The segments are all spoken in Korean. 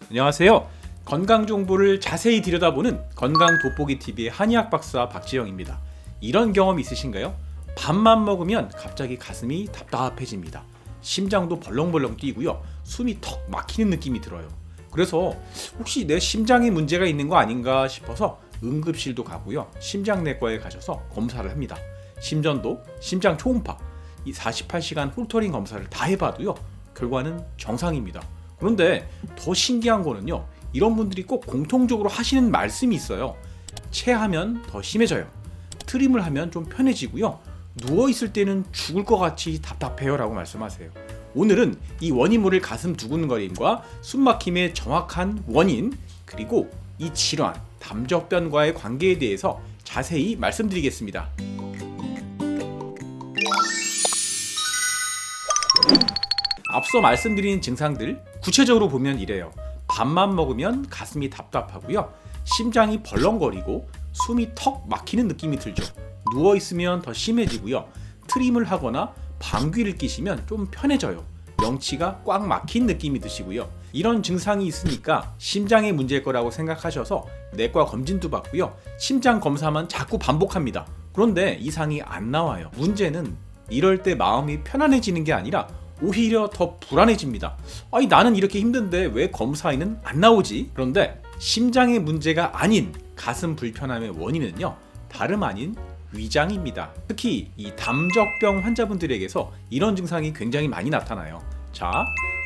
안녕하세요. 건강 정보를 자세히 들여다보는 건강 돋보기 TV의 한의학 박사 박지영입니다. 이런 경험 있으신가요? 밥만 먹으면 갑자기 가슴이 답답해집니다. 심장도 벌렁벌렁 뛰고요. 숨이 턱 막히는 느낌이 들어요. 그래서 혹시 내 심장에 문제가 있는 거 아닌가 싶어서 응급실도 가고요. 심장내과에 가셔서 검사를 합니다. 심전도, 심장 초음파, 이 48시간 홀터링 검사를 다 해봐도요. 결과는 정상입니다. 그런데 더 신기한 거는요. 이런 분들이 꼭 공통적으로 하시는 말씀이 있어요. 체하면 더 심해져요. 트림을 하면 좀 편해지고요. 누워있을 때는 죽을 것 같이 답답해요 라고 말씀하세요. 오늘은 이 원인 모를 가슴 두근거림과 숨막힘의 정확한 원인, 그리고 이 질환, 담적변과의 관계에 대해서 자세히 말씀드리겠습니다. 앞서 말씀드린 증상들 구체적으로 보면 이래요. 밥만 먹으면 가슴이 답답하고요. 심장이 벌렁거리고 숨이 턱 막히는 느낌이 들죠. 누워있으면 더 심해지고요. 트림을 하거나 방귀를 뀌시면 좀 편해져요. 명치가 꽉 막힌 느낌이 드시고요. 이런 증상이 있으니까 심장의 문제일 거라고 생각하셔서 내과 검진도 받고요. 심장 검사만 자꾸 반복합니다. 그런데 이상이 안 나와요. 문제는 이럴 때 마음이 편안해지는 게 아니라 오히려 더 불안해집니다. 아니, 나는 이렇게 힘든데 왜 검사에는 안 나오지? 그런데 심장의 문제가 아닌 가슴 불편함의 원인은요, 다름 아닌 위장입니다. 특히 이 담적병 환자분들에게서 이런 증상이 굉장히 많이 나타나요. 자,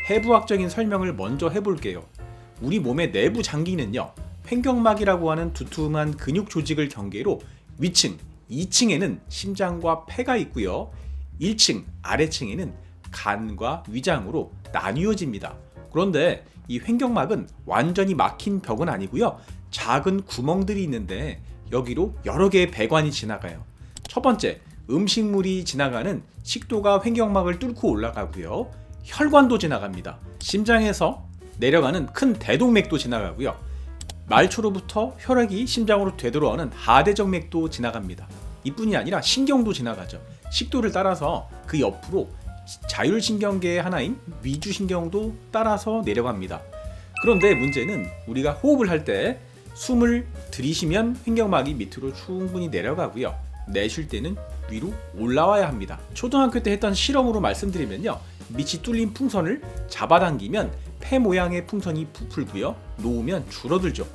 해부학적인 설명을 먼저 해볼게요. 우리 몸의 내부 장기는요, 횡격막이라고 하는 두툼한 근육 조직을 경계로 위층, 2층에는 심장과 폐가 있고요. 1층, 아래층에는 간과 위장으로 나뉘어집니다. 그런데 이 횡격막은 완전히 막힌 벽은 아니고요. 작은 구멍들이 있는데 여기로 여러 개의 배관이 지나가요. 첫 번째, 음식물이 지나가는 식도가 횡격막을 뚫고 올라가고요. 혈관도 지나갑니다. 심장에서 내려가는 큰 대동맥도 지나가고요. 말초로부터 혈액이 심장으로 되돌아오는 하대정맥도 지나갑니다. 이뿐이 아니라 신경도 지나가죠. 식도를 따라서 그 옆으로 자율신경계의 하나인 위주신경도 따라서 내려갑니다. 그런데 문제는 우리가 호흡을 할 때 숨을 들이쉬면 횡격막이 밑으로 충분히 내려가고요. 내쉴 때는 위로 올라와야 합니다. 초등학교 때 했던 실험으로 말씀드리면요. 밑이 뚫린 풍선을 잡아당기면 폐 모양의 풍선이 부풀고요. 놓으면 줄어들죠.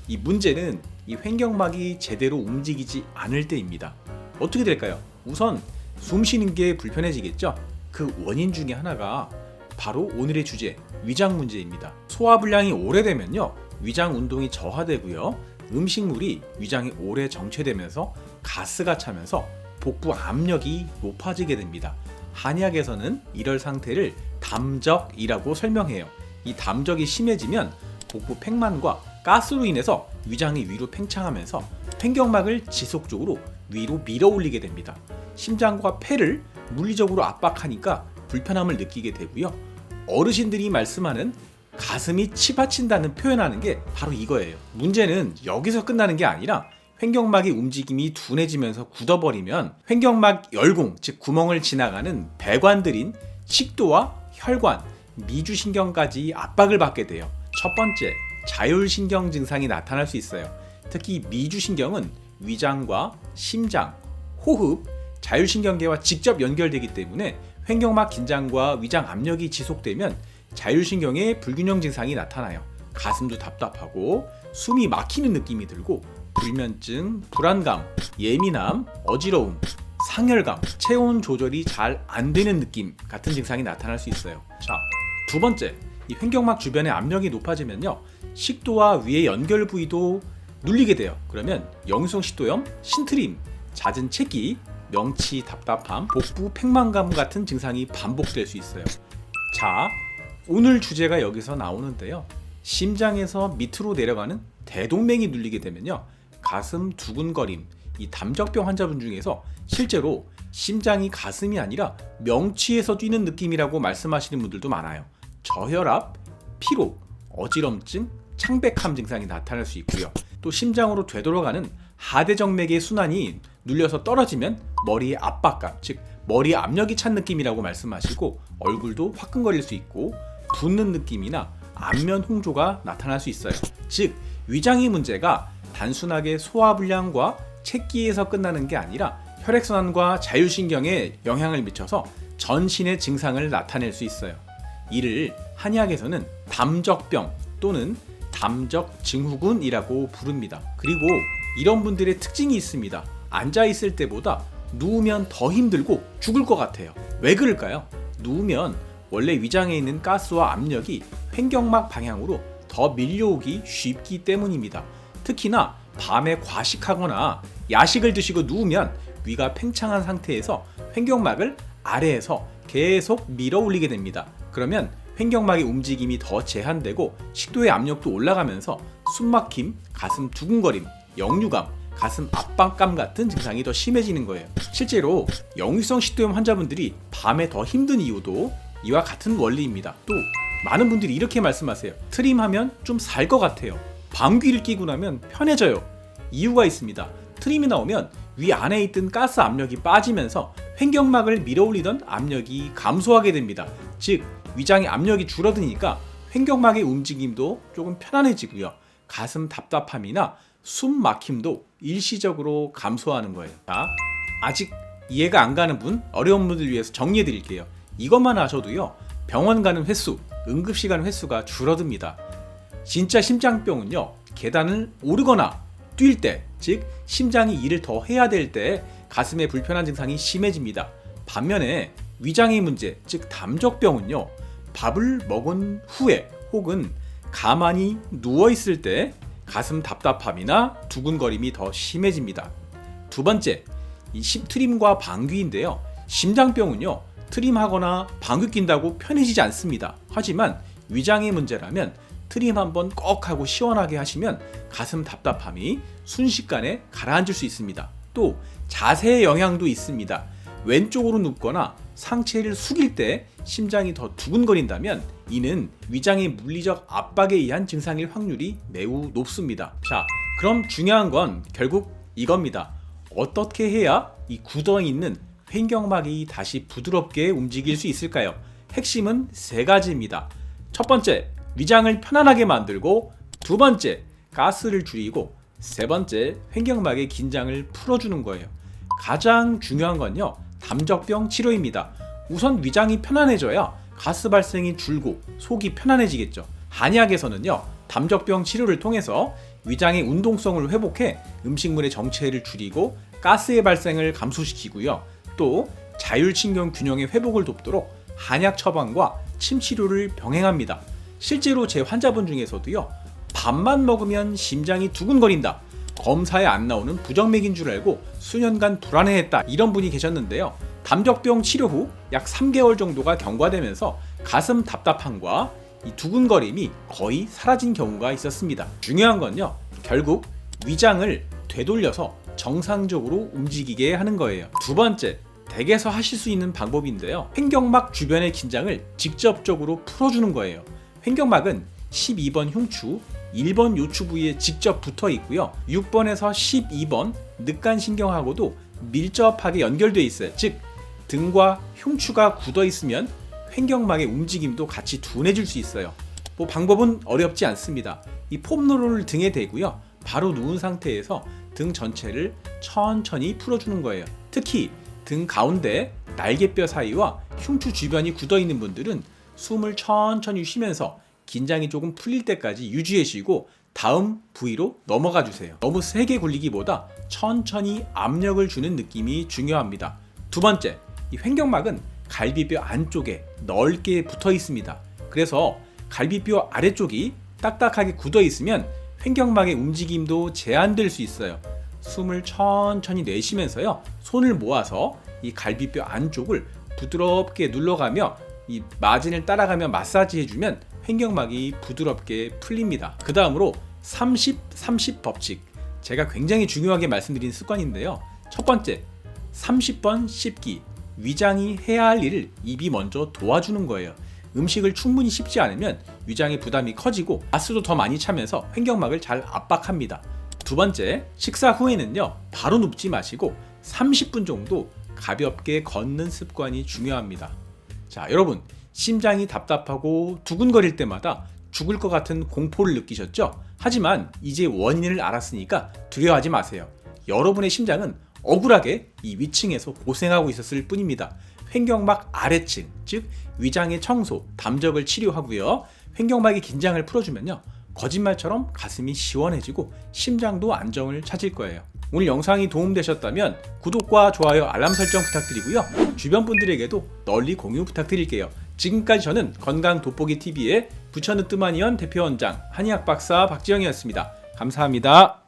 이 문제는 이 횡격막이 제대로 움직이지 않을 때입니다. 어떻게 될까요? 우선 숨 쉬는 게 불편해지겠죠? 그 원인 중에 하나가 바로 오늘의 주제, 위장 문제입니다. 소화불량이 오래되면요, 위장 운동이 저하되고요, 음식물이 위장에 오래 정체되면서 가스가 차면서 복부 압력이 높아지게 됩니다. 한의학에서는 이럴 상태를 담적이라고 설명해요. 이 담적이 심해지면 복부 팽만과 가스로 인해서 위장이 위로 팽창하면서 횡격막을 지속적으로 위로 밀어 올리게 됩니다. 심장과 폐를 물리적으로 압박하니까 불편함을 느끼게 되고요. 어르신들이 말씀하는 가슴이 치받친다는 표현하는 게 바로 이거예요. 문제는 여기서 끝나는 게 아니라 횡격막의 움직임이 둔해지면서 굳어버리면 횡격막 열공, 즉 구멍을 지나가는 배관들인 식도와 혈관, 미주신경까지 압박을 받게 돼요. 첫 번째, 자율신경 증상이 나타날 수 있어요. 특히 미주신경은 위장과 심장, 호흡, 자율신경계와 직접 연결되기 때문에 횡격막 긴장과 위장 압력이 지속되면 자율신경의 불균형 증상이 나타나요. 가슴도 답답하고 숨이 막히는 느낌이 들고 불면증, 불안감, 예민함, 어지러움, 상열감, 체온 조절이 잘 안 되는 느낌 같은 증상이 나타날 수 있어요. 자, 두 번째, 이 횡격막 주변의 압력이 높아지면요, 식도와 위의 연결 부위도 눌리게 돼요. 그러면 영유성 식도염, 신트림, 잦은 체기, 명치 답답함, 복부 팽만감 같은 증상이 반복될 수 있어요. 자, 오늘 주제가 여기서 나오는데요. 심장에서 밑으로 내려가는 대동맥이 눌리게 되면요, 가슴 두근거림, 이 담적병 환자분 중에서 실제로 심장이 가슴이 아니라 명치에서 뛰는 느낌이라고 말씀하시는 분들도 많아요. 저혈압, 피로, 어지럼증, 창백함 증상이 나타날 수 있고요. 또 심장으로 되돌아가는 하대정맥의 순환이 눌려서 떨어지면 머리의 압박감, 즉 머리에 압력이 찬 느낌이라고 말씀하시고 얼굴도 화끈거릴 수 있고 붓는 느낌이나 안면 홍조가 나타날 수 있어요. 즉 위장의 문제가 단순하게 소화불량과 체기에서 끝나는 게 아니라 혈액순환과 자율신경에 영향을 미쳐서 전신의 증상을 나타낼 수 있어요. 이를 한의학에서는 담적병 또는 담적증후군이라고 부릅니다. 그리고 이런 분들의 특징이 있습니다. 앉아있을 때보다 누우면 더 힘들고 죽을 것 같아요. 왜 그럴까요? 누우면 원래 위장에 있는 가스와 압력이 횡격막 방향으로 더 밀려오기 쉽기 때문입니다. 특히나 밤에 과식하거나 야식을 드시고 누우면 위가 팽창한 상태에서 횡격막을 아래에서 계속 밀어 올리게 됩니다. 그러면 횡격막의 움직임이 더 제한되고 식도의 압력도 올라가면서 숨막힘, 가슴 두근거림, 역류감, 가슴 압박감 같은 증상이 더 심해지는 거예요. 실제로 역류성 식도염 환자분들이 밤에 더 힘든 이유도 이와 같은 원리입니다. 또 많은 분들이 이렇게 말씀하세요. 트림하면 좀 살 것 같아요. 방귀를 뀌고 나면 편해져요. 이유가 있습니다. 트림이 나오면 위 안에 있던 가스 압력이 빠지면서 횡격막을 밀어올리던 압력이 감소하게 됩니다. 즉 위장의 압력이 줄어드니까 횡격막의 움직임도 조금 편안해지고요. 가슴 답답함이나 숨 막힘도 일시적으로 감소하는 거예요. 자, 아직 이해가 안 가는 분, 어려운 분들 위해서 정리해 드릴게요. 이것만 아셔도요, 병원 가는 횟수, 응급실 가는 횟수가 줄어듭니다. 진짜 심장병은요, 계단을 오르거나 뛸 때, 즉 심장이 일을 더 해야 될 때 가슴에 불편한 증상이 심해집니다. 반면에 위장의 문제, 즉 담적병은요, 밥을 먹은 후에 혹은 가만히 누워있을 때 가슴 답답함이나 두근거림이 더 심해집니다. 두 번째, 이 트림과 방귀인데요. 심장병은요, 트림하거나 방귀 낀다고 편해지지 않습니다. 하지만 위장의 문제라면 트림 한번 꼭 하고 시원하게 하시면 가슴 답답함이 순식간에 가라앉을 수 있습니다. 또 자세의 영향도 있습니다. 왼쪽으로 눕거나 상체를 숙일 때 심장이 더 두근거린다면 이는 위장의 물리적 압박에 의한 증상일 확률이 매우 높습니다. 자, 그럼 중요한 건 결국 이겁니다. 어떻게 해야 이 굳어있는 횡격막이 다시 부드럽게 움직일 수 있을까요? 핵심은 세 가지입니다. 첫 번째, 위장을 편안하게 만들고, 두 번째, 가스를 줄이고, 세 번째, 횡격막의 긴장을 풀어주는 거예요. 가장 중요한 건요, 담적병 치료입니다. 우선 위장이 편안해져야 가스 발생이 줄고 속이 편안해지겠죠. 한의학에서는요, 담적병 치료를 통해서 위장의 운동성을 회복해 음식물의 정체를 줄이고 가스의 발생을 감소시키고요. 또 자율신경 균형의 회복을 돕도록 한약 처방과 침 치료를 병행합니다. 실제로 제 환자분 중에서도요, 밥만 먹으면 심장이 두근거린다, 검사에 안 나오는 부정맥인 줄 알고 수년간 불안해했다, 이런 분이 계셨는데요. 담적병 치료 후 약 3개월 정도가 경과되면서 가슴 답답함과 이 두근거림이 거의 사라진 경우가 있었습니다. 중요한 건요, 결국 위장을 되돌려서 정상적으로 움직이게 하는 거예요. 두 번째, 댁에서 하실 수 있는 방법인데요. 횡격막 주변의 긴장을 직접적으로 풀어주는 거예요. 횡격막은 12번 흉추, 1번 요추 부위에 직접 붙어 있고요. 6번에서 12번 늑간신경하고도 밀접하게 연결되어 있어요. 즉 등과 흉추가 굳어 있으면 횡격막의 움직임도 같이 둔해질 수 있어요. 방법은 어렵지 않습니다. 이 폼롤러를 등에 대고요, 바로 누운 상태에서 등 전체를 천천히 풀어주는 거예요. 특히 등 가운데 날개뼈 사이와 흉추 주변이 굳어 있는 분들은 숨을 천천히 쉬면서 긴장이 조금 풀릴 때까지 유지해 주시고 다음 부위로 넘어가 주세요. 너무 세게 굴리기보다 천천히 압력을 주는 느낌이 중요합니다. 두 번째, 이 횡격막은 갈비뼈 안쪽에 넓게 붙어 있습니다. 그래서 갈비뼈 아래쪽이 딱딱하게 굳어 있으면 횡격막의 움직임도 제한될 수 있어요. 숨을 천천히 내쉬면서요, 손을 모아서 이 갈비뼈 안쪽을 부드럽게 눌러가며 이 마진을 따라가며 마사지 해주면 횡격막이 부드럽게 풀립니다. 그 다음으로 30-30 법칙, 제가 굉장히 중요하게 말씀드린 습관인데요. 첫 번째, 30번 씹기. 위장이 해야 할 일을 입이 먼저 도와주는 거예요. 음식을 충분히 씹지 않으면 위장의 부담이 커지고 가스도 더 많이 차면서 횡격막을 잘 압박합니다. 두 번째, 식사 후에는요, 바로 눕지 마시고 30분 정도 가볍게 걷는 습관이 중요합니다. 자, 여러분, 심장이 답답하고 두근거릴 때마다 죽을 것 같은 공포를 느끼셨죠? 하지만 이제 원인을 알았으니까 두려워하지 마세요. 여러분의 심장은 억울하게 이 위층에서 고생하고 있었을 뿐입니다. 횡격막 아래층, 즉 위장의 청소, 담적을 치료하고요. 횡격막의 긴장을 풀어주면요. 거짓말처럼 가슴이 시원해지고 심장도 안정을 찾을 거예요. 오늘 영상이 도움되셨다면 구독과 좋아요, 알람 설정 부탁드리고요. 주변 분들에게도 널리 공유 부탁드릴게요. 지금까지 저는 건강돋보기TV의 부천으뜸한의원 대표원장 한의학 박사 박지영이었습니다. 감사합니다.